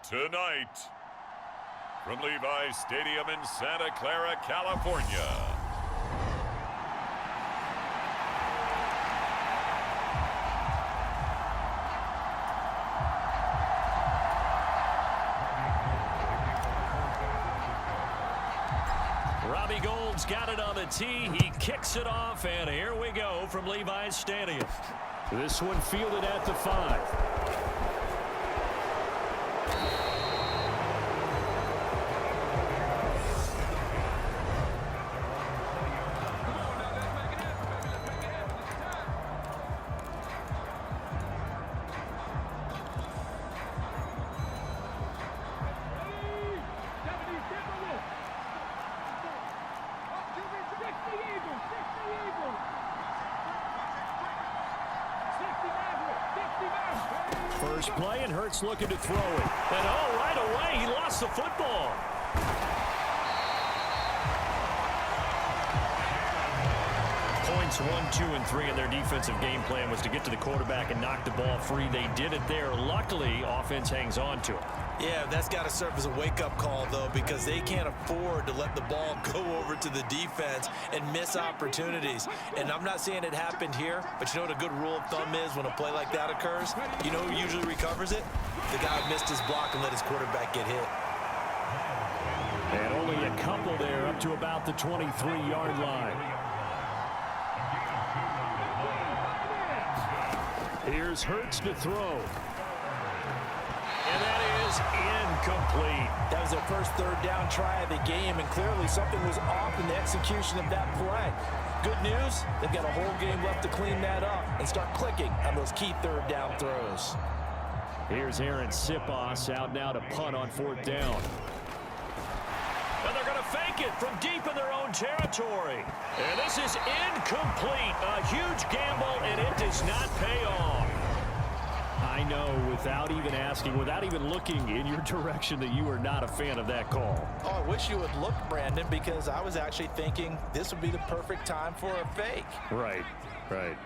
Tonight, from Levi's Stadium in Santa Clara, California, Robbie Gould's got it on the tee. He kicks it off, and here we go from Levi's Stadium. This one fielded at the 5. First play, and Hurts looking to throw it. And oh, right away, he lost the football. Points 1, 2, and 3 in their defensive game plan was to get to the quarterback and knock the ball free. They did it there. Luckily, offense hangs on to it. Yeah, that's got to serve as a wake-up call, though, because they can't afford to let the ball go over to the defense and miss opportunities. And I'm not saying it happened here, but you know what a good rule of thumb is when a play like that occurs? You know who usually recovers it? The guy who missed his block and let his quarterback get hit. And only a couple there up to about the 23-yard line. Here's Hurts to throw. And that is incomplete. That was their first third down try of the game, and clearly something was off in the execution of that play. Good news, they've got a whole game left to clean that up and start clicking on those key third down throws. Here's Aaron Sipos out now to punt on 4th down. And they're going to fake it from deep in their own territory. And this is incomplete. A huge gamble, and it does not pay off. I know, without even asking, without even looking in your direction, that you are not a fan of that call. Oh, I wish you would look, Brandon, because I was actually thinking this would be the perfect time for a fake. Right.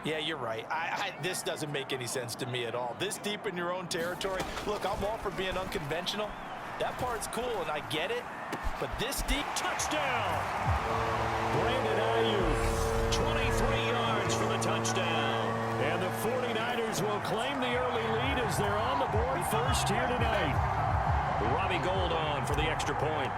Yeah, you're right. This doesn't make any sense to me at all. This deep in your own territory. Look, I'm all for being unconventional. That part's cool, and I get it. But this deep touchdown. Brandon Ayuk, 23 yards for the touchdown. And the 49ers will claim the early lead as they're on the board first here tonight. Robbie Gould on for the extra point.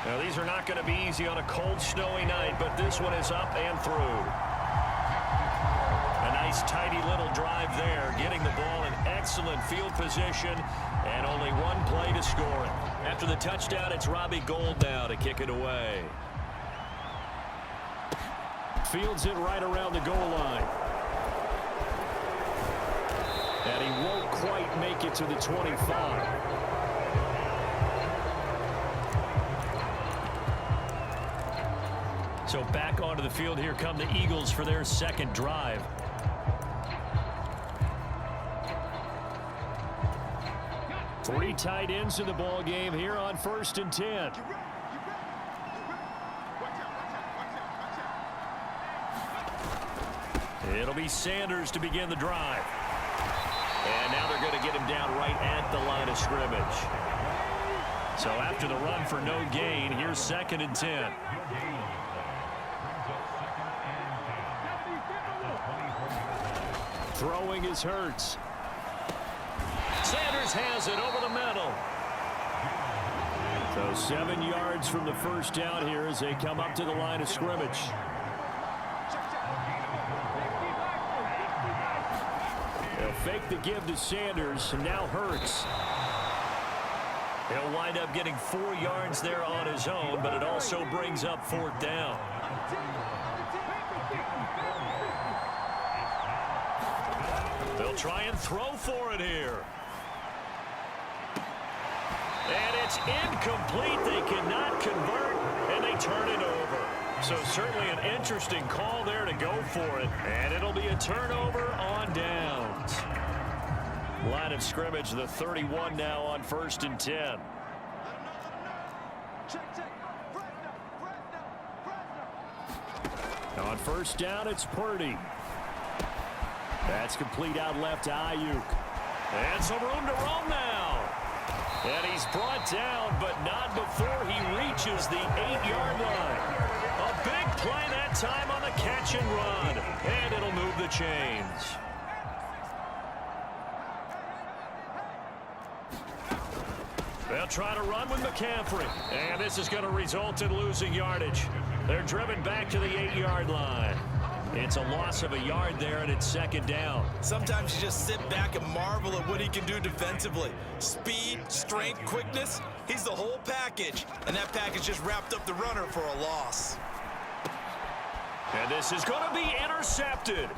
Now, these are not going to be easy on a cold, snowy night, but this one is up and through. A nice, tidy little drive there, getting the ball in excellent field position, and only one play to score it. After the touchdown, it's Robbie Gould now to kick it away. Fields it right around the goal line. And he won't quite make it to the 25. So back onto the field, here come the Eagles for their second drive. Three tight ends in the ball game here on 1st and 10. It'll be Sanders to begin the drive. And now they're going to get him down right at the line of scrimmage. So after the run for no gain, here's 2nd and 10. Throwing is Hurts. Sanders has it over the middle. So 7 yards from the first down here as they come up to the line of scrimmage. They'll fake the give to Sanders, and now Hurts. He'll wind up getting 4 yards there on his own, but it also brings up 4th down. They'll try and throw for it here. And it's incomplete. They cannot convert, and they turn it over. So certainly an interesting call there to go for it. And it'll be a turnover on downs. Line of scrimmage, the 31 now on 1st and 10. On 1st down, it's Purdy. That's complete out left to Ayuk. And some room to roam now. And he's brought down, but not before he reaches the 8-yard line. A big play that time on the catch and run. And it'll move the chains. They'll try to run with McCaffrey. And this is going to result in losing yardage. They're driven back to the 8-yard line. It's a loss of a yard there, and it's second down. Sometimes you just sit back and marvel at what he can do defensively. Speed, strength, quickness, he's the whole package. And that package just wrapped up the runner for a loss. And this is going to be intercepted.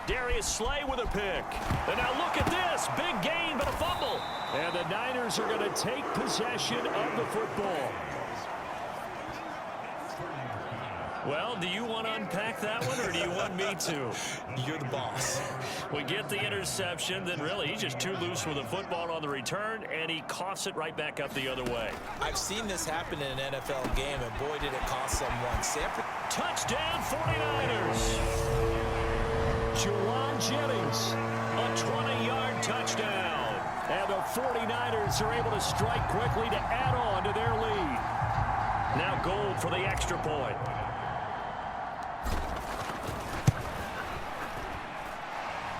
Darius Slay with a pick. And now look at this. Big gain, but a fumble. And the Niners are going to take possession of the football. Well, do you want to unpack that one, or do you want me to? You're the boss. We get the interception, then really he's just too loose with the football on the return, and he coughs it right back up the other way. I've seen this happen in an NFL game, and boy, did it cost someone. Touchdown, 49ers. Juwan Jennings, a 20-yard touchdown. And the 49ers are able to strike quickly to add on to their lead. Now Gold for the extra point.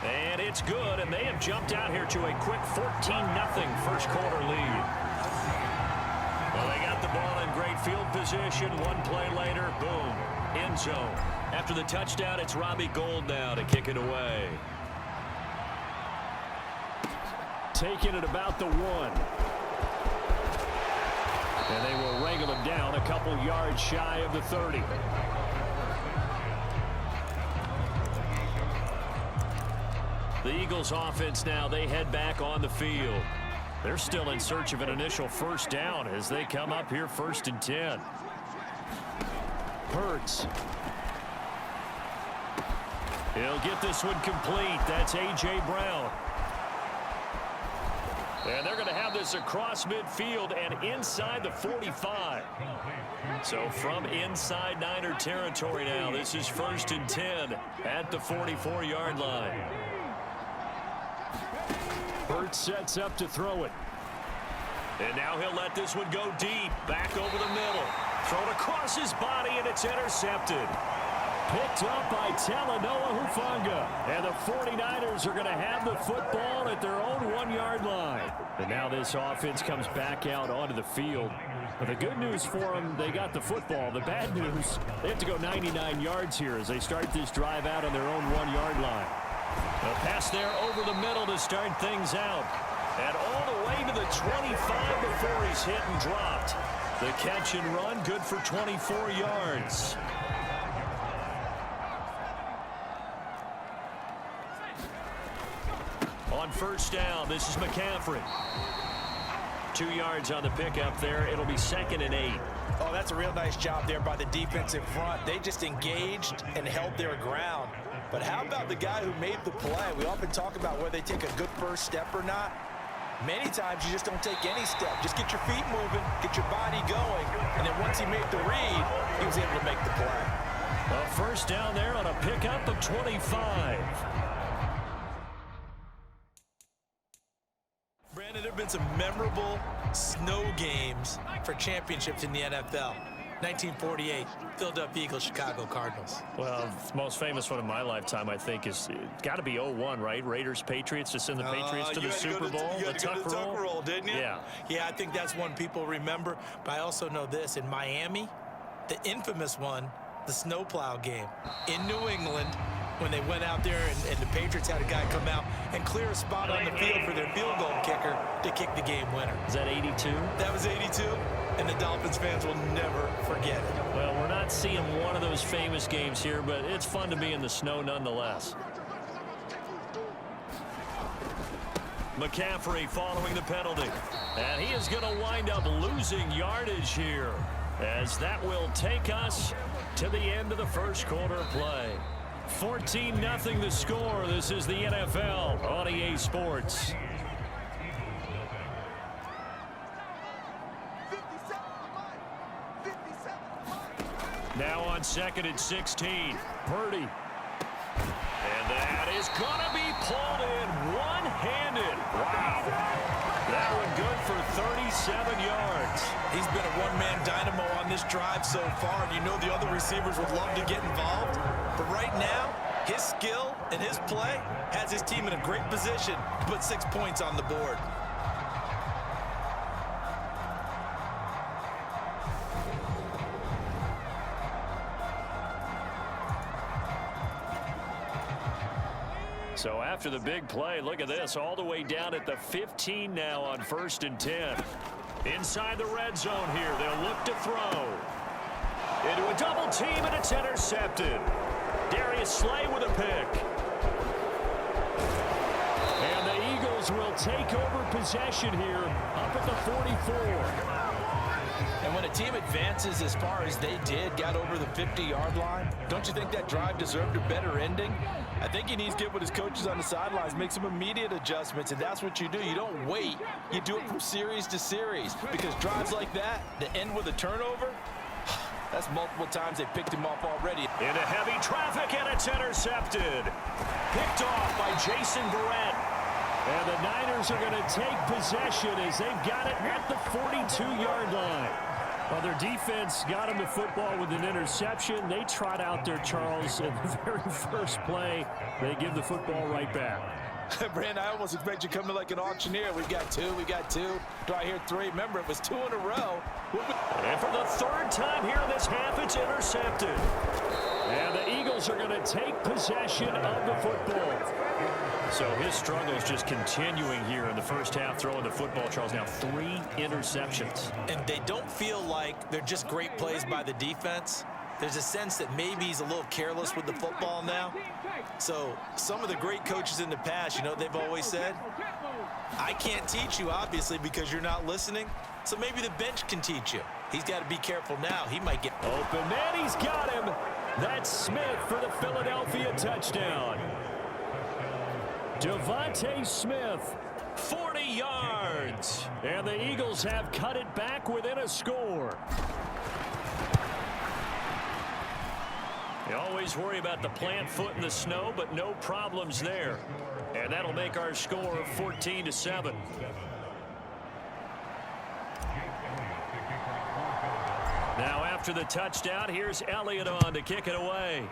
And it's good, and they have jumped out here to a quick 14-0 first quarter lead. Well, they got the ball in great field position. One play later, boom, end zone. After the touchdown, it's Robbie Gould now to kick it away. Taking it about the 1. And they will wrangle him down a couple yards shy of the 30. The Eagles offense now, they head back on the field. They're still in search of an initial first down as they come up here 1st and 10. Hurts. He'll get this one complete. That's A.J. Brown. And they're going to have this across midfield and inside the 45. So from inside Niner territory now, this is 1st and 10 at the 44-yard line. Hurts sets up to throw it. And now he'll let this one go deep. Back over the middle. Thrown across his body, and it's intercepted. Picked up by Talanoa Hufanga. And the 49ers are going to have the football at their own 1-yard line. And now this offense comes back out onto the field. But the good news for them, they got the football. The bad news, they have to go 99 yards here as they start this drive out on their own 1-yard line. A pass there over the middle to start things out. And all the way to the 25 before he's hit and dropped. The catch and run, good for 24 yards. On first down, this is McCaffrey. 2 yards on the pickup there. It'll be 2nd and 8. Oh, that's a real nice job there by the defensive front. They just engaged and held their ground. But how about the guy who made the play? We often talk about whether they take a good first step or not. Many times you just don't take any step. Just get your feet moving, get your body going, and then once he made the read, he was able to make the play. A first down there on a pickup of 25. Brandon, there have been some memorable snow games for championships in the NFL. 1948, Philadelphia Eagles, Chicago Cardinals. Well, the most famous one of my lifetime, I think, is got to be 01, right? Raiders, Patriots, to send the Patriots to the Super Bowl. You had to go to the Tuck roll, didn't you? Yeah. Yeah, I think that's one people remember. But I also know this. In Miami, the infamous one, the snowplow game. In New England, when they went out there and the Patriots had a guy come out and clear a spot on the field for their field goal kicker to kick the game winner. Is that 82? That was 82, and the Dolphins fans will never forget it. Well, we're not seeing one of those famous games here, but it's fun to be in the snow nonetheless. McCaffrey following the penalty. And he is going to wind up losing yardage here, as that will take us to the end of the first quarter of play. 14-0 the score. This is the NFL on EA Sports. Now on 2nd and 16. Purdy. And that is going to be 7 yards. He's been a one-man dynamo on this drive so far, and you know the other receivers would love to get involved. But right now, his skill and his play has his team in a great position to put 6 points on the board. So after the big play, look at this, all the way down at the 15 now on 1st and 10. Inside the red zone here, they'll look to throw. Into a double team, and it's intercepted. Darius Slay with a pick. And the Eagles will take over possession here up at the 44. And when a team advances as far as they did, got over the 50-yard line, don't you think that drive deserved a better ending? I think he needs to get with his coaches on the sidelines, make some immediate adjustments, and that's what you do. You don't wait. You do it from series to series, because drives like that end with a turnover, that's multiple times they picked him off already. Into heavy traffic, and it's intercepted. Picked off by Jason Verrett. And the Niners are going to take possession as they've got it at the 42-yard line. Well, their defense got them the football with an interception. They trot out there, Charles, in the very first play. They give the football right back. Brandon, I almost expect you to come in like an auctioneer. We've got two. Do I hear three? Remember, it was 2 in a row. And for the 3rd time here in this half, it's intercepted. And the Eagles are going to take possession of the football. So his struggle is just continuing here in the first half, throwing the football, Charles. Now 3 interceptions. And they don't feel like they're just great plays by the defense. There's a sense that maybe he's a little careless with the football now. So some of the great coaches in the past, you know, they've always said, I can't teach you, obviously, because you're not listening. So maybe the bench can teach you. He's got to be careful now. He might get open, man, he's got him. That's Smith for the Philadelphia touchdown. Devontae Smith, 40 yards. And the Eagles have cut it back within a score. You always worry about the plant foot in the snow, but no problems there. And that'll make our score 14-7. Now after the touchdown, here's Elliott on to kick it away.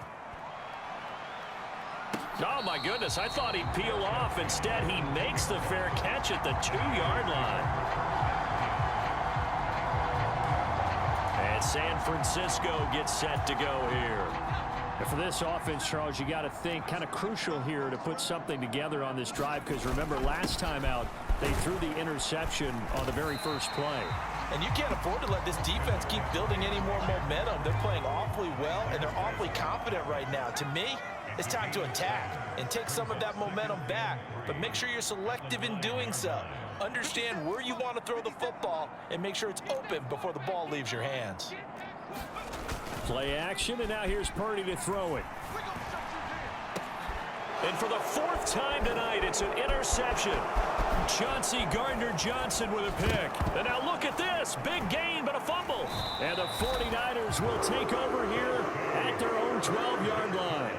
Oh, my goodness, I thought he'd peel off. Instead, he makes the fair catch at the 2-yard line. And San Francisco gets set to go here. And for this offense, Charles, you got to think kind of crucial here to put something together on this drive, because remember, last time out, they threw the interception on the very first play. And you can't afford to let this defense keep building any more momentum. They're playing awfully well, and they're awfully confident right now. To me, it's time to attack and take some of that momentum back, but make sure you're selective in doing so. Understand where you want to throw the football and make sure it's open before the ball leaves your hands. Play action, and now here's Purdy to throw it. And for the 4th time tonight, it's an interception. Chauncey Gardner-Johnson with a pick. And now look at this. Big gain, but a fumble. And the 49ers will take over here at their own 12-yard line.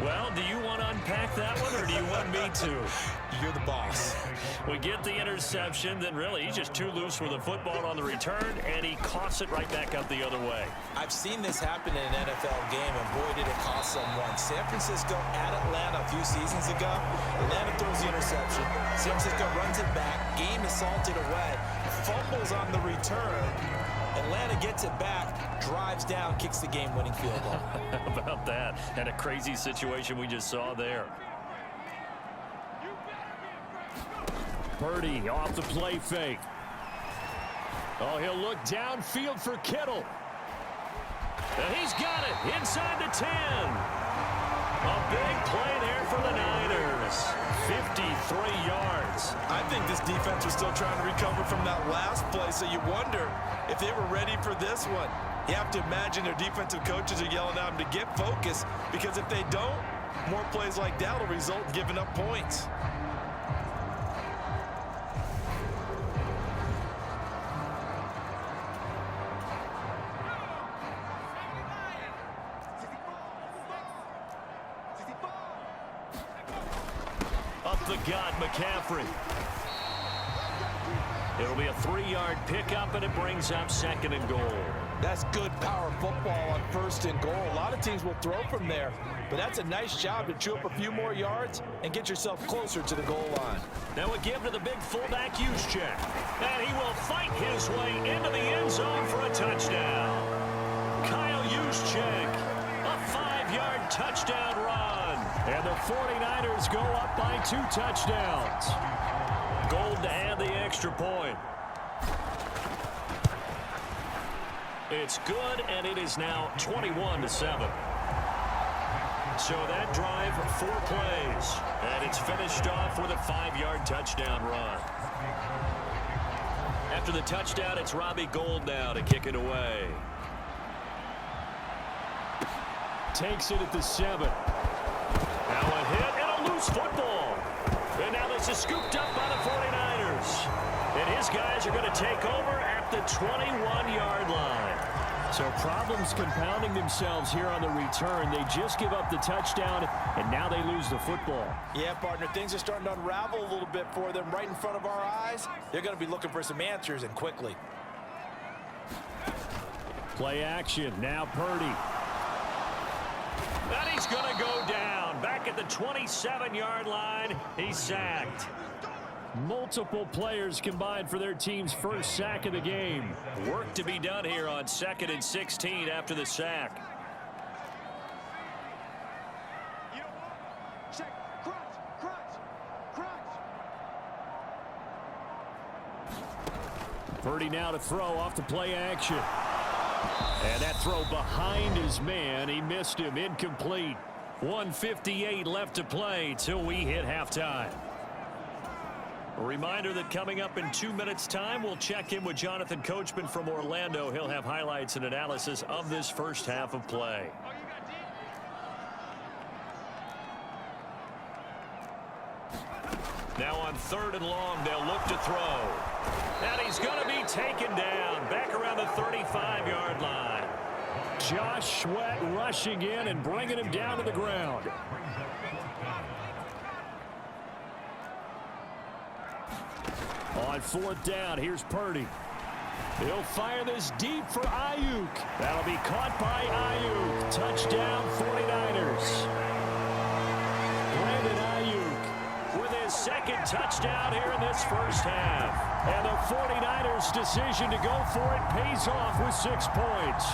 Well, do you want to unpack that one, or do you want me to? You're the boss. We get the interception, then really he's just too loose with the football on the return, and he coughs it right back up the other way. I've seen this happen in an NFL game, and boy, did it cost someone. San Francisco at Atlanta a few seasons ago. Atlanta throws the interception. San Francisco runs it back. Game is salted away. Fumbles on the return. Atlanta gets it back, drives down, kicks the game-winning field goal. How about that? And a crazy situation we just saw there. Purdy off the play fake. Oh, he'll look downfield for Kittle. And he's got it inside the 10. A big play there for the Niners. 53 yards. I think this defense was still trying to recover from that last play, so you wonder if they were ready for this one. You have to imagine their defensive coaches are yelling at them to get focused, because if they don't, more plays like that will result in giving up points. Up the gut, McCaffrey. It'll be a 3-yard pickup, and it brings up 2nd and goal. That's good power football on 1st and goal. A lot of teams will throw from there, but that's a nice job to chew up a few more yards and get yourself closer to the goal line. Now a give to the big fullback Juszczyk, and he will fight his way into the end zone for a touchdown. Kyle Juszczyk, a 5-yard touchdown run, and the 49ers go up by 2 touchdowns. Gold to add the extra point. It's good, and it is now 21-7. So that drive, 4 plays, and it's finished off with a 5-yard touchdown run. After the touchdown, it's Robbie Gould now to kick it away. Takes it at the 7. Now a hit and a loose football. And now this is scooped up by the 49ers. And his guys are going to take over at the 21-yard line. So problems compounding themselves here on the return. They just give up the touchdown, and now they lose the football. Yeah, partner, things are starting to unravel a little bit for them right in front of our eyes. They're going to be looking for some answers, and quickly. Play action. Now Purdy. And he's going to go down. Back at the 27-yard line, he's sacked. Multiple players combined for their team's first sack of the game. Work to be done here on 2nd and 16 after the sack. Purdy now to throw off the play action. And that throw behind his man. He missed him. Incomplete. 1:58 left to play till we hit halftime. A reminder that coming up in 2 minutes' time, we'll check in with Jonathan Coachman from Orlando. He'll have highlights and analysis of this first half of play. Now on 3rd and long, they'll look to throw. And he's going to be taken down back around the 35-yard line. Josh Sweat rushing in and bringing him down to the ground. On 4th down, here's Purdy. He'll fire this deep for Ayuk. That'll be caught by Ayuk. Touchdown, 49ers. Brandon Ayuk with his 2nd touchdown here in this first half. And the 49ers' decision to go for it pays off with 6 points.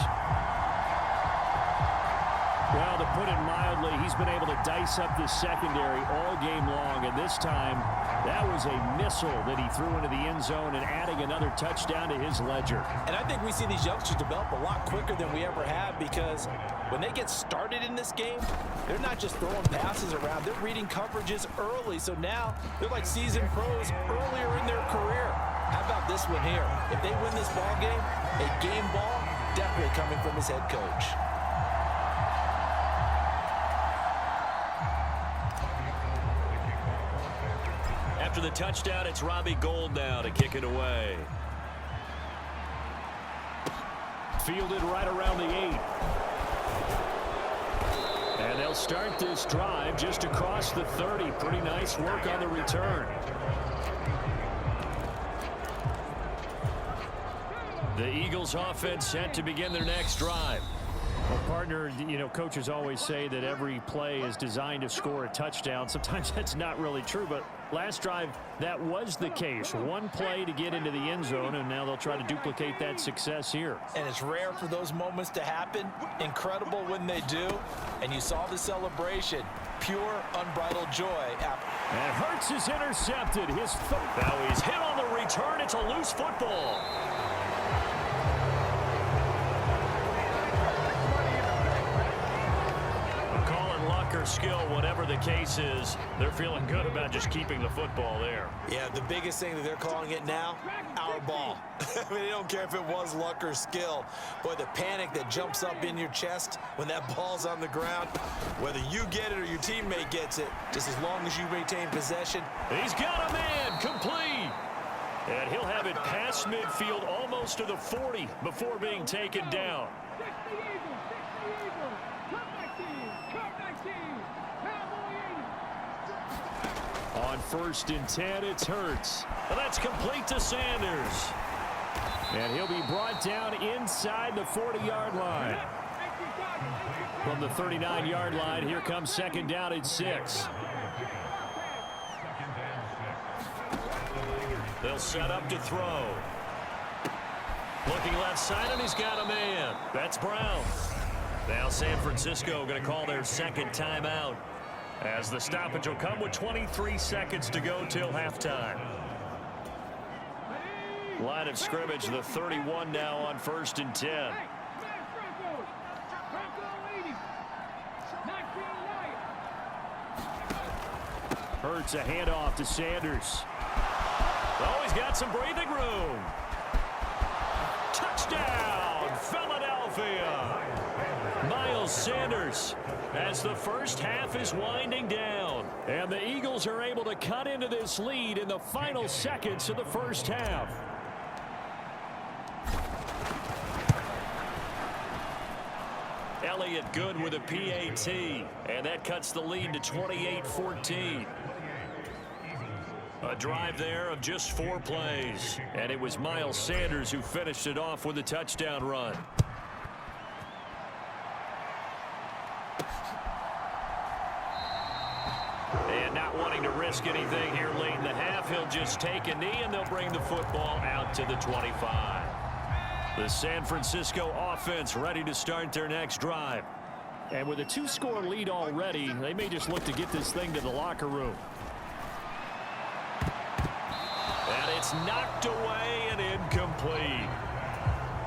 Well, to put it mildly, he's been able to dice up this secondary all game long, and this time that was a missile that he threw into the end zone and adding another touchdown to his ledger. And I think we see these youngsters develop a lot quicker than we ever have, because when they get started in this game, they're not just throwing passes around. They're reading coverages early, so now they're like seasoned pros earlier in their career. How about this one here? If they win this ball game, a game ball definitely coming from his head coach. After the touchdown, it's Robbie Gould now to kick it away. Fielded right around the 8. And they'll start this drive just across the 30. Pretty nice work on the return. The Eagles offense set to begin their next drive. Well, partner, you know, coaches always say that every play is designed to score a touchdown. Sometimes that's not really true, but last drive, that was the case. One play to get into the end zone, and now they'll try to duplicate that success here. And it's rare for those moments to happen. Incredible when they do. And you saw the celebration. Pure, unbridled joy. And Hurts is intercepted. Now he's hit on the return. It's a loose football. Or skill, whatever the case is, they're feeling good about just keeping the football there. Yeah, the biggest thing that they're calling it now, our ball. I mean, they don't care if it was luck or skill. Boy, the panic that jumps up in your chest when that ball's on the ground, whether you get it or your teammate gets it, just as long as you maintain possession. He's got a man, complete. And he'll have it past midfield almost to the 40 before being taken down. On on 1st and 10. It's Hurts. And that's complete to Sanders. And he'll be brought down inside the 40-yard line. From the 39-yard line, here comes 2nd down and 6. They'll set up to throw. Looking left side, and he's got a man. That's Brown. Now San Francisco going to call their 2nd timeout, as the stoppage will come with 23 seconds to go till halftime. Line of scrimmage, the 31 now on 1st and 10. Hurts a handoff to Sanders. Oh, he's got some breathing room. Touchdown, Philadelphia. Miles Sanders, as the first half is winding down. And the Eagles are able to cut into this lead in the final seconds of the first half. Elliott good with a PAT, and that cuts the lead to 28-14. A drive there of just 4 plays, and it was Miles Sanders who finished it off with a touchdown run. And not wanting to risk anything here late in the half, he'll just take a knee, and they'll bring the football out to the 25. The San Francisco offense ready to start their next drive. And with a 2-score lead already, they may just look to get this thing to the locker room. And it's knocked away and incomplete.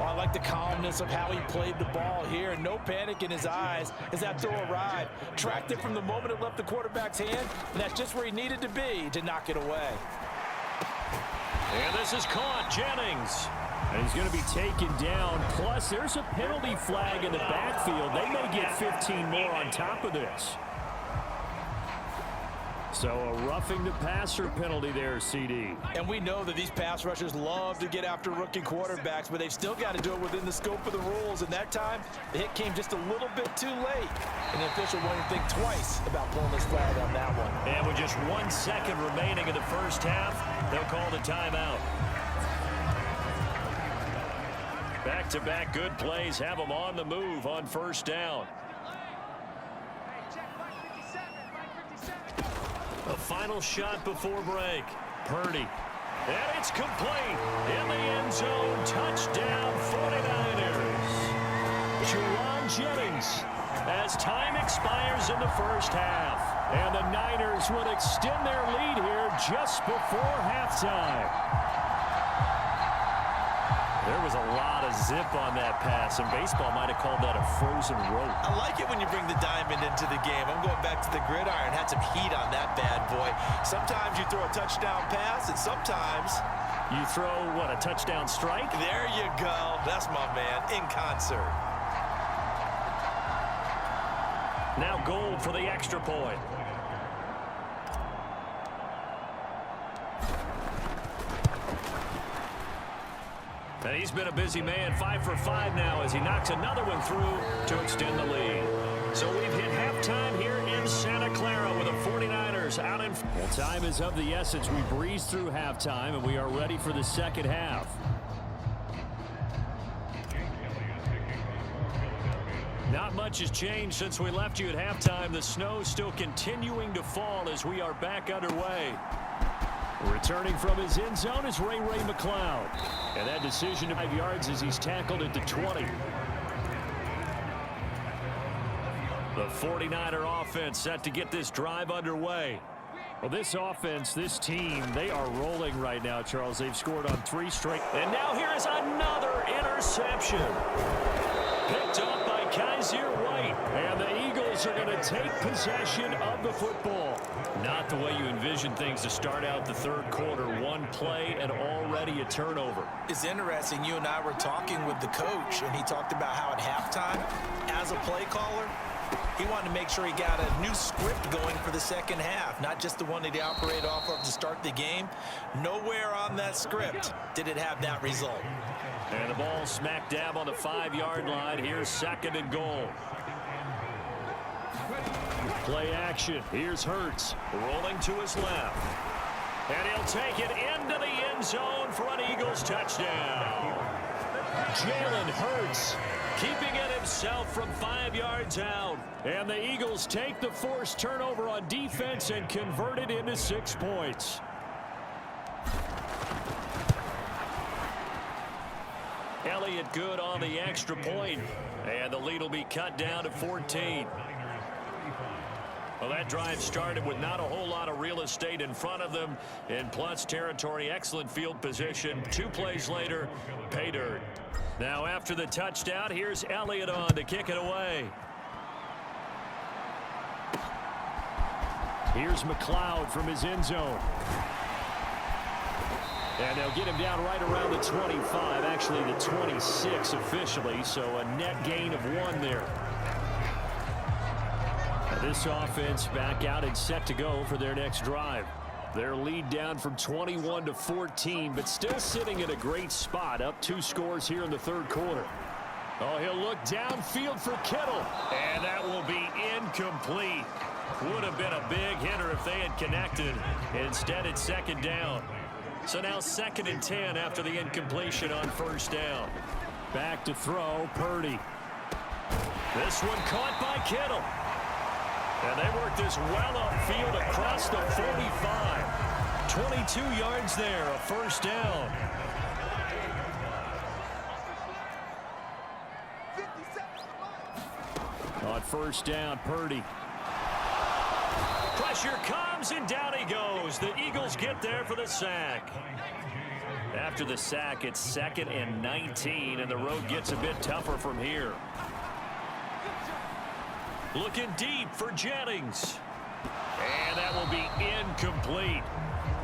Oh, I like the calmness of how he played the ball here. No panic in his eyes as that throw arrived. Tracked it from the moment it left the quarterback's hand, and that's just where he needed to be to knock it away. And this is caught. Jennings. And he's going to be taken down. Plus, there's a penalty flag in the backfield. They may get 15 more on top of this. So a roughing the passer penalty there, CD. And we know that these pass rushers love to get after rookie quarterbacks, but they've still got to do it within the scope of the rules. And that time, the hit came just a little bit too late. And the official won't think twice about pulling this flag on that one. And with just 1 second remaining in the first half, they'll call the timeout. Back-to-back good plays have them on the move on 1st down. A final shot before break. Purdy. And it's complete. In the end zone. Touchdown 49ers. Juwan Jennings. As time expires in the first half. And the Niners would extend their lead here just before halftime. There was a lot of zip on that pass, and baseball might have called that a frozen rope. I like it when you bring the diamond into the game. I'm going back to the gridiron. Had some heat on that bad boy. Sometimes you throw a touchdown pass, and sometimes you throw, what, a touchdown strike? There you go. That's my man, in concert. Now Gold for the extra point. And he's been a busy man, 5 for 5 now as he knocks another one through to extend the lead. So we've hit halftime here in Santa Clara with the 49ers out in. Well, time is of the essence. We breezed through halftime, and we are ready for the second half. Not much has changed since we left you at halftime. The snow still continuing to fall as we are back underway. Returning from his end zone is Ray McLeod. And that decision to 5 yards as he's tackled at the 20. The 49er offense set to get this drive underway. Well, this offense, this team, they are rolling right now, Charles. They've scored on 3 straight. And now here is another interception. Picked up by Kaiser White. And the Eagles are going to take possession of the football. Not the way you envision things to start out the third quarter. 1 play and already a turnover. It's interesting. You and I were talking with the coach, and he talked about how at halftime, as a play caller, he wanted to make sure he got a new script going for the second half, not just the one that he operated off of to start the game. Nowhere on that script did it have that result. And the ball smack dab on the 5-yard line. Here's 2nd and goal. Play action. Here's Hurts rolling to his left. And he'll take it into the end zone for an Eagles touchdown. Jalen Hurts keeping it himself from 5 yards out. And the Eagles take the forced turnover on defense and convert it into 6 points. Elliott good on the extra point, and the lead will be cut down to 14. Well, that drive started with not a whole lot of real estate in front of them in plus territory. Excellent field position. 2 plays later, pay dirt. Now after the touchdown, here's Elliott on to kick it away. Here's McLeod from his end zone. And they'll get him down right around the 25, actually the 26 officially, so a net gain of 1 there. Now this offense back out and set to go for their next drive. Their lead down from 21 to 14, but still sitting in a great spot, up 2 scores here in the 3rd quarter. Oh, he'll look downfield for Kittle, and that will be incomplete. Would have been a big hitter if they had connected. Instead, it's 2nd down. So now 2nd and 10 after the incompletion on 1st down. Back to throw, Purdy. This one caught by Kittle. And they work this well upfield across the 45. 22 yards there, a 1st down. On 1st down, Purdy. Pressure comes, and down he goes. The Eagles get there for the sack. After the sack, it's 2nd and 19, and the road gets a bit tougher from here. Looking deep for Jennings. And that will be incomplete.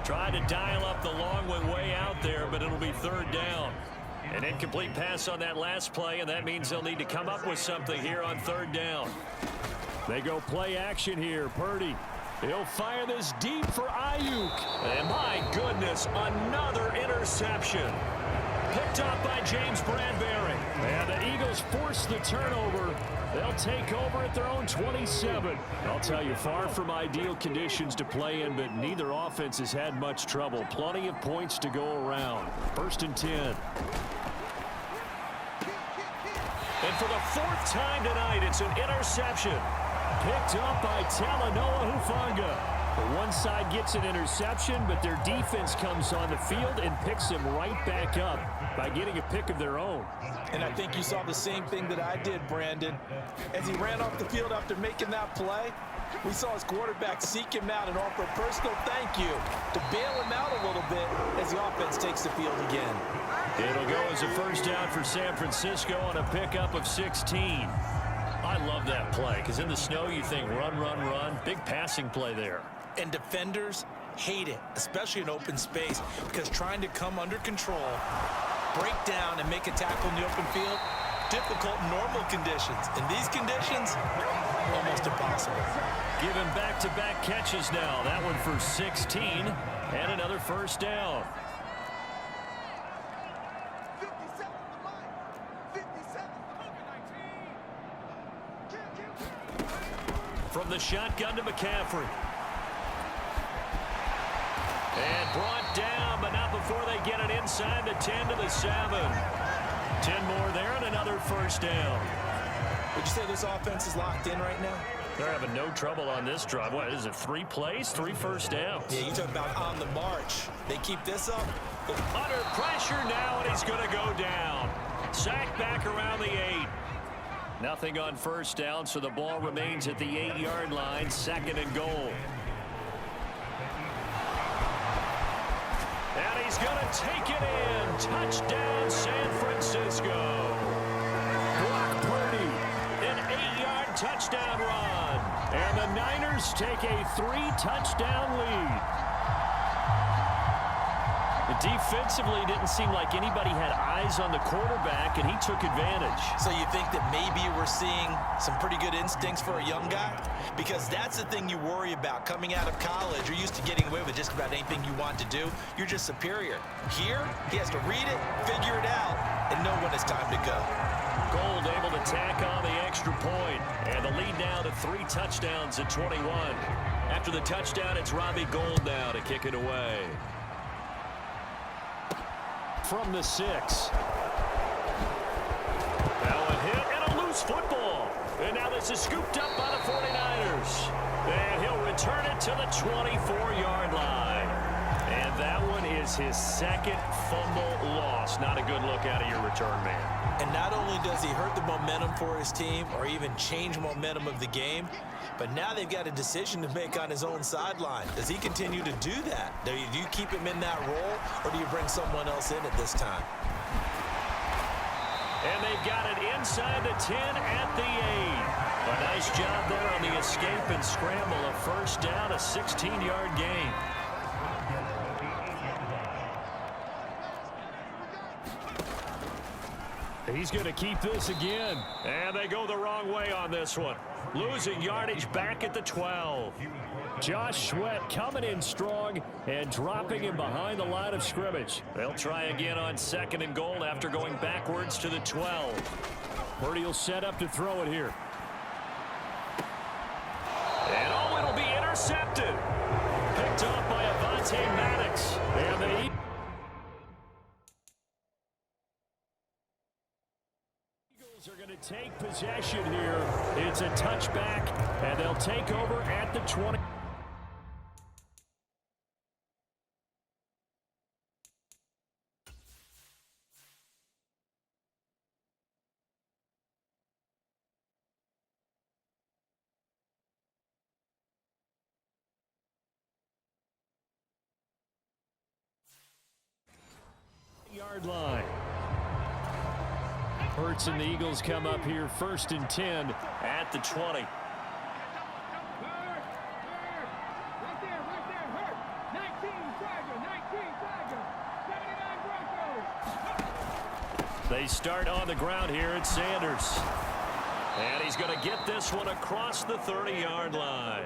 Tried to dial up the long one way out there, but it'll be 3rd down. An incomplete pass on that last play, and that means they'll need to come up with something here on 3rd down. They go play action here. Purdy. He'll fire this deep for Ayuk. And my goodness, another interception. Picked up by James Bradbury. And the Eagles force the turnover. They'll take over at their own 27. I'll tell you, far from ideal conditions to play in, but neither offense has had much trouble. Plenty of points to go around. 1st and 10. And for the 4th time tonight, it's an interception. Picked up by Talanoa Hufanga. The one side gets an interception, but their defense comes on the field and picks him right back up by getting a pick of their own. And I think you saw the same thing that I did, Brandon. As he ran off the field after making that play, we saw his quarterback seek him out and offer a personal thank you to bail him out a little bit as the offense takes the field again. It'll go as a 1st down for San Francisco on a pickup of 16. I love that play because in the snow you think run, run, run. Big passing play there. And defenders hate it, especially in open space, because trying to come under control, break down, and make a tackle in the open field, difficult in normal conditions. In these conditions, almost impossible. Give him back-to-back catches now. That one for 16 and another 1st down. From the shotgun to McCaffrey. And brought down, but not before they get it inside the 10 to the 7. 10 more there and another 1st down. Would you say this offense is locked in right now? They're having no trouble on this drive. What is it, 3 plays, 3 1st downs? Yeah, you talk about on the march. They keep this up. Under pressure now, and he's going to go down. Sacked back around the 8. Nothing on 1st down, so the ball remains at the 8-yard line, 2nd and goal. And he's going to take it in. Touchdown, San Francisco. Brock Purdy, an 8-yard touchdown run. And the Niners take a 3-touchdown lead. Defensively, it didn't seem like anybody had eyes on the quarterback, and he took advantage. So you think that maybe we're seeing some pretty good instincts for a young guy? Because that's the thing you worry about. Coming out of college, you're used to getting away with just about anything you want to do. You're just superior. Here, he has to read it, figure it out, and know when it's time to go. Gold able to tack on the extra point. And the lead now to 3 touchdowns at 21. After the touchdown, it's Robbie Gold now to kick it away. From the 6. Now a hit and a loose football. And now this is scooped up by the 49ers. And he'll return it to the 24-yard line. And that one is his second fumble loss. Not a good look out of your return man. And not only does he hurt the momentum for his team or even change momentum of the game, but now they've got a decision to make on his own sideline. Does he continue to do that? Do you keep him in that role, or do you bring someone else in at this time? And they've got it inside the 10 at the 8. A nice job there on the escape and scramble. A first down, a 16-yard gain. He's going to keep this again. And they go the wrong way on this one. Losing yardage back at the 12. Josh Sweat coming in strong and dropping him behind the line of scrimmage. They'll try again on 2nd and goal after going backwards to the 12. Purdy will set up to throw it here. And oh, it'll be intercepted. Picked off by Avonte Maddox. And the Eagles are going to take possession here. It's a touchback, and they'll take over at the 20. Yard line. Hurts and the Eagles come up here 1st and 10 at the 20. They start on the ground here at Sanders. And he's going to get this one across the 30-yard line.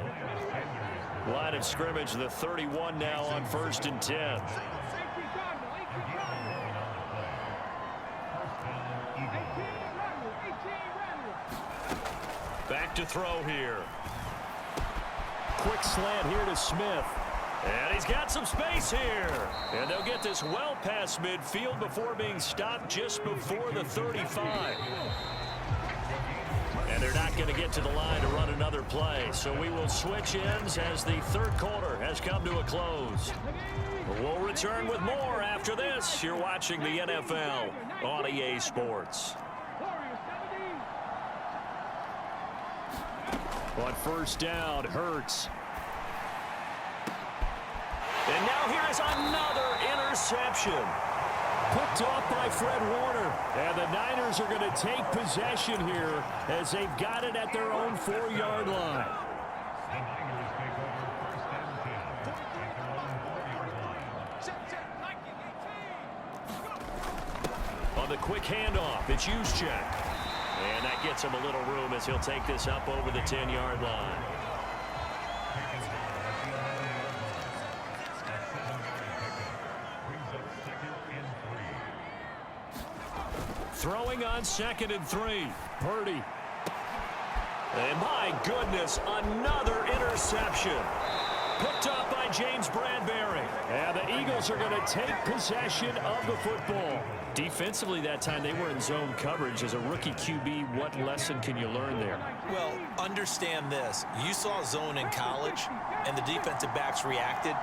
Line of scrimmage, the 31 now on 1st and 10. Back to throw here. Quick slant here to Smith. And he's got some space here. And they'll get this well past midfield before being stopped just before the 35. And they're not going to get to the line to run another play. So we will switch ends as the 3rd quarter has come to a close. We'll return with more after this. You're watching the NFL on EA Sports. On 1st down, Hurts. And now here is another interception. Picked off by Fred Warner. And the Niners are going to take possession here as they've got it at their own 4-yard line. On the quick handoff, it's Juszczyk. And that gets him a little room as he'll take this up over the 10-yard line. Throwing on 2nd and 3. Purdy. And my goodness, another interception. Picked up by James Bradbury. And the Eagles are going to take possession of the football. Defensively that time, they were in zone coverage. As a rookie QB, what lesson can you learn there? Well, understand this. You saw zone in college, and the defensive backs reacted,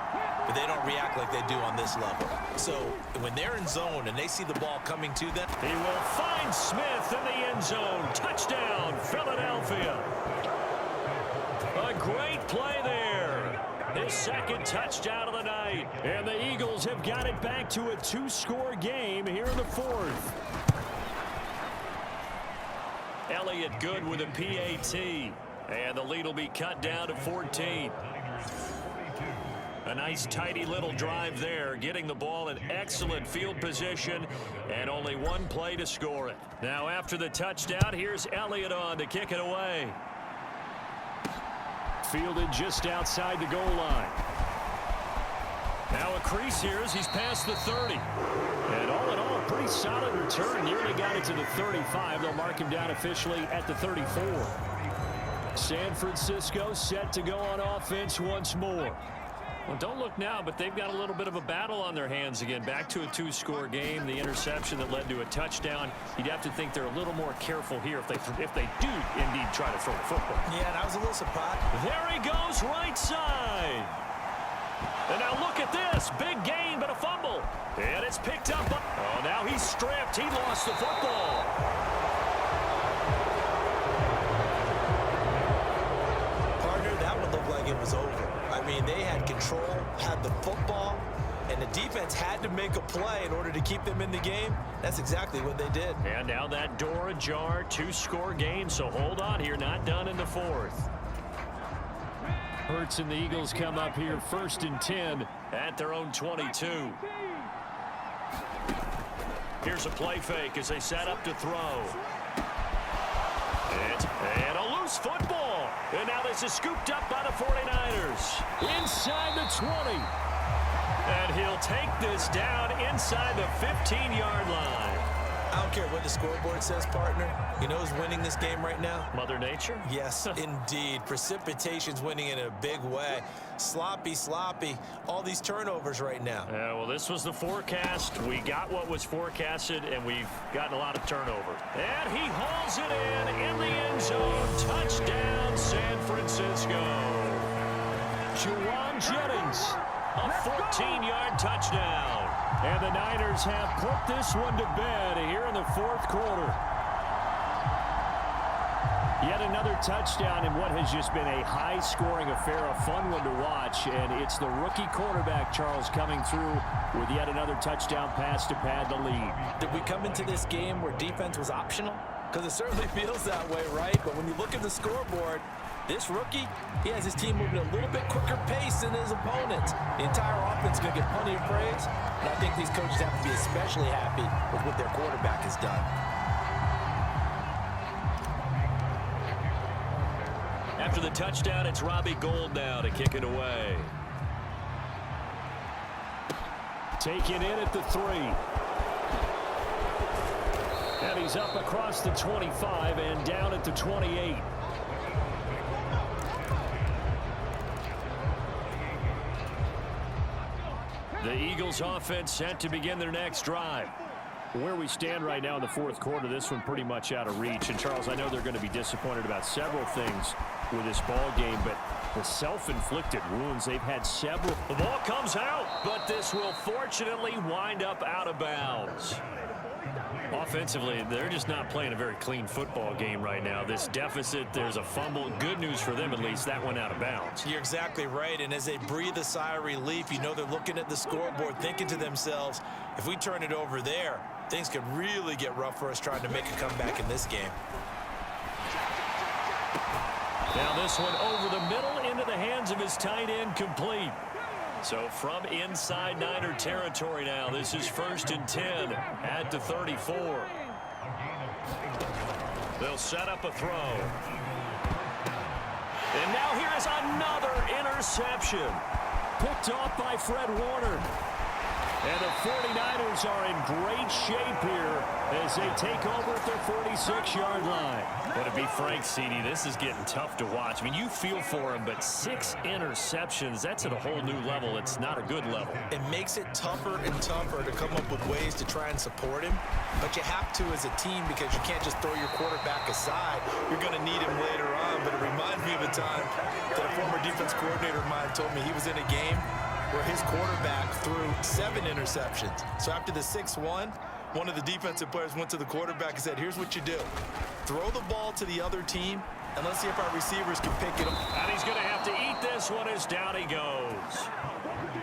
but they don't react like they do on this level. So when they're in zone and they see the ball coming to them, he will find Smith in the end zone. Touchdown, Philadelphia. A great play there. His 2nd touchdown of the night. And the Eagles have got it back to a 2-score game here in the 4th. Elliott good with a PAT. And the lead will be cut down to 14. A nice tidy little drive there, getting the ball in excellent field position, and only one play to score it. Now after the touchdown, here's Elliott on to kick it away. Fielded just outside the goal line. Now a crease here as he's past the 30. And all in all, a pretty solid return. Nearly got it to the 35. They'll mark him down officially at the 34. San Francisco set to go on offense once more. Well, don't look now, but they've got a little bit of a battle on their hands again. Back to a two-score game. The interception that led to a touchdown. You'd have to think they're a little more careful here if they do indeed try to throw the football. Yeah, and I was a little surprised. There he goes, right side. And now look at this. Big gain, but a fumble. And it's picked up. Oh, now he's stripped. He lost the football. Partner, that one looked like it was over. I mean, they had control, had the football, and the defense had to make a play in order to keep them in the game. That's exactly what they did. And now that door ajar, two-score game, so hold on here, not done in the fourth. Hurts and the Eagles come up here 1st and 10 at their own 22. Here's a play fake as they set up to throw. And a loose football. And now this is scooped up by the 49ers. Inside the 20. And he'll take this down inside the 15-yard line. I don't care what the scoreboard says, partner. You know who's winning this game right now? Mother Nature? Yes, indeed. Precipitation's winning in a big way. Sloppy. All these turnovers right now. Yeah, well, this was the forecast. We got what was forecasted, and we've gotten a lot of turnover. And he hauls it in the end zone. Touchdown, San Francisco. Juwan Jennings, a 14-yard touchdown. And the Niners have put this one to bed here in the fourth quarter. Yet another touchdown in what has just been a high-scoring affair, a fun one to watch. And it's the rookie quarterback, Charles, coming through with yet another touchdown pass to pad the lead. Did we come into this game where defense was optional? Because it certainly feels that way, right? But when you look at the scoreboard, this rookie, he has his team moving at a little bit quicker pace than his opponents. The entire offense is going to get plenty of praise, and I think these coaches have to be especially happy with what their quarterback has done. After the touchdown, it's Robbie Gould now to kick it away. Taken in at the 3. And he's up across the 25 and down at the 28. The Eagles offense set to begin their next drive. Where we stand right now in the fourth quarter, this one pretty much out of reach. And, Charles, I know they're going to be disappointed about several things with this ball game, but the self-inflicted wounds, they've had several. The ball comes out, but this will fortunately wind up out of bounds. Offensively, they're just not playing a very clean football game right now. This deficit, there's a fumble. Good news for them, at least. That went out of bounds. You're exactly right, and as they breathe a sigh of relief, you know they're looking at the scoreboard, thinking to themselves, if we turn it over there, things could really get rough for us trying to make a comeback in this game. Now this one over the middle into the hands of his tight end, complete. So from inside Niner territory now, this is 1st and 10 at the 34. They'll set up a throw. And now here is another interception. Picked off by Fred Warner. And the 49ers are in great shape here as they take over at their 46-yard line. But to be frank, CD, this is getting tough to watch. I mean, you feel for him, but 6 interceptions, that's at a whole new level. It's not a good level. It makes it tougher and tougher to come up with ways to try and support him. But you have to as a team because you can't just throw your quarterback aside. You're going to need him later on. But it reminds me of a time that a former defense coordinator of mine told me he was in a game where his quarterback threw 7 interceptions. So after the 6-1, one of the defensive players went to the quarterback and said, here's what you do. Throw the ball to the other team, and let's see if our receivers can pick it up. And he's going to have to eat this one as down he goes.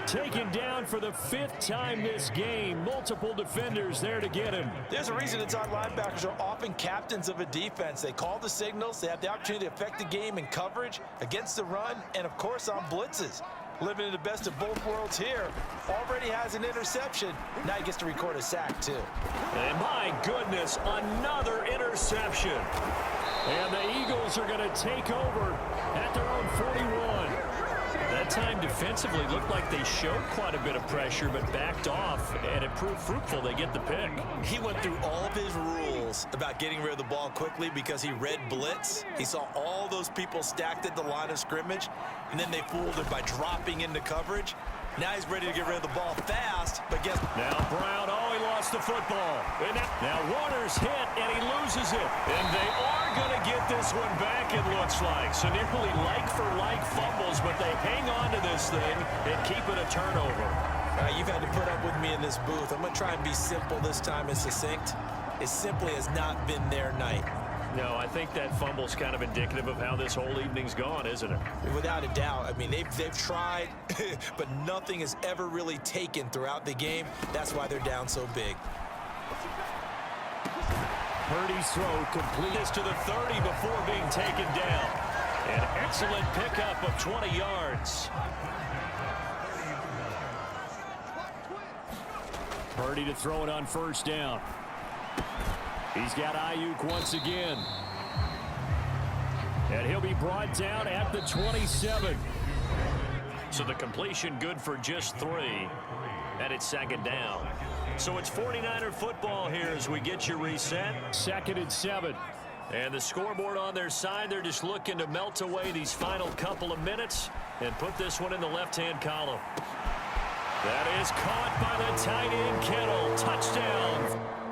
Taken down for the 5th time this game. Multiple defenders there to get him. There's a reason inside linebackers are often captains of a defense. They call the signals. They have the opportunity to affect the game in coverage, against the run, and, of course, on blitzes. Living in the best of both worlds here. Already has an interception. Now he gets to record a sack, too. And my goodness, another interception. And the Eagles are going to take over at their own 41. The that time defensively looked like they showed quite a bit of pressure but backed off, and it proved fruitful. They get the pick. He went through all of his rules about getting rid of the ball quickly because he read blitz. He saw all those people stacked at the line of scrimmage, and then they fooled him by dropping into coverage. Now he's ready to get rid of the ball fast, but guess... Now Brown, he lost the football. And now Warner's hit, and he loses it. And they are going to get this one back, it looks like. So nearly like-for-like fumbles, but they hang on to this thing and keep it a turnover. You've had to put up with me in this booth. I'm going to try and be simple this time and succinct. It simply has not been their night. No, I think that fumble's kind of indicative of how this whole evening's gone, isn't it? Without a doubt. I mean, they've tried, but nothing has ever really taken throughout the game. That's why they're down so big. Purdy's throw completes to the 30 before being taken down. An excellent pickup of 20 yards. Purdy to throw it on first down. He's got Ayuk once again. And he'll be brought down at the 27. So the completion good for just 3. And it's second down. So it's 49er football here as we get you reset. 2nd and 7. And the scoreboard on their side, they're just looking to melt away these final couple of minutes and put this one in the left-hand column. That is caught by the tight end Kittle. Touchdown.